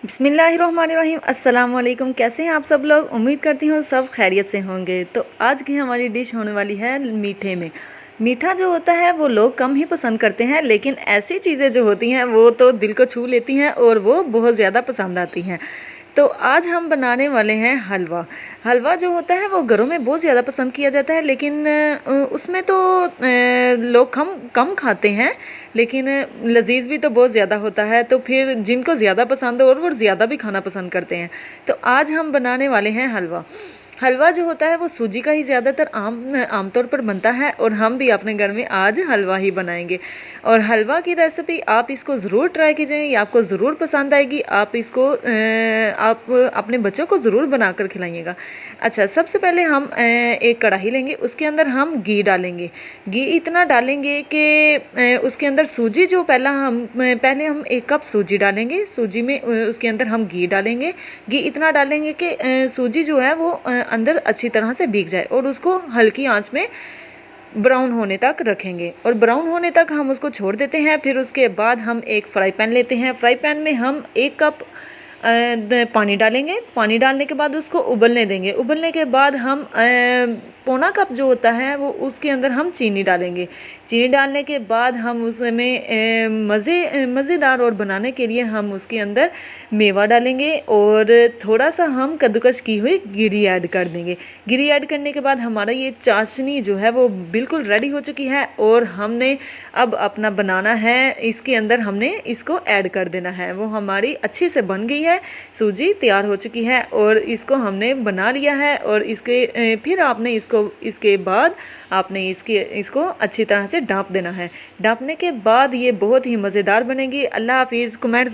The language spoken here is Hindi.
बिस्मिल्लाहिर्रहमानिर्रहीम अस्सलाम वालेकुम। कैसे हैं आप सब लोग? उम्मीद करती हूँ सब खैरियत से होंगे। तो आज की हमारी डिश होने वाली है मीठे में। मीठा जो होता है वो लोग कम ही पसंद करते हैं, लेकिन ऐसी चीज़ें जो होती हैं वो तो दिल को छू लेती हैं और वो बहुत ज़्यादा पसंद आती हैं। तो आज हम बनाने वाले हैं हलवा। हलवा जो होता है वो घरों में बहुत ज़्यादा पसंद किया जाता है, लेकिन उसमें तो लोग कम कम खाते हैं, लेकिन लजीज भी तो बहुत ज़्यादा होता है। तो फिर जिनको ज़्यादा पसंद हो और वो ज़्यादा भी खाना पसंद करते हैं। तो आज हम बनाने वाले हैं हलवा। हलवा जो होता है वो सूजी का ही ज़्यादातर आमतौर पर बनता है, और हम भी अपने घर में आज हलवा ही बनाएंगे। और हलवा की रेसिपी आप इसको ज़रूर ट्राई कीजिए, ये आपको ज़रूर पसंद आएगी। आप इसको आप अपने बच्चों को ज़रूर बनाकर खिलाइएगा। अच्छा, सबसे पहले हम एक कढ़ाई लेंगे, उसके अंदर हम घी डालेंगे। घी इतना डालेंगे कि उसके अंदर सूजी जो पहले हम 1 कप सूजी डालेंगे। सूजी में उसके अंदर हम घी डालेंगे। घी इतना डालेंगे कि सूजी जो है वो अंदर अच्छी तरह से भीग जाए, और उसको हल्की आंच में ब्राउन होने तक रखेंगे। और ब्राउन होने तक हम उसको छोड़ देते हैं। फिर उसके बाद हम एक फ्राई पैन लेते हैं। फ्राई पैन में हम 1 कप पानी डालेंगे। पानी डालने के बाद उसको उबलने देंगे। उबलने के बाद हम पौना कप जो होता है वो उसके अंदर हम चीनी डालेंगे। चीनी डालने के बाद हम उसमें मज़ेदार और बनाने के लिए हम उसके अंदर मेवा डालेंगे, और थोड़ा सा हम कद्दूकस की हुई गिरी ऐड कर देंगे। गिरी ऐड करने के बाद हमारा ये चाशनी जो है वो बिल्कुल रेडी हो चुकी है, और हमने अब अपना बनाना है। इसके अंदर हमने इसको ऐड कर देना है। वो हमारी अच्छी से बन गई है, सूजी तैयार हो चुकी है, और इसको हमने बना लिया है। और फिर आपने इसके बाद आपने इसको अच्छी तरह से ढाँप देना है। ढाँपने के बाद ये बहुत ही मज़ेदार बनेगी। अल्लाह हाफिज़। कमेंट्स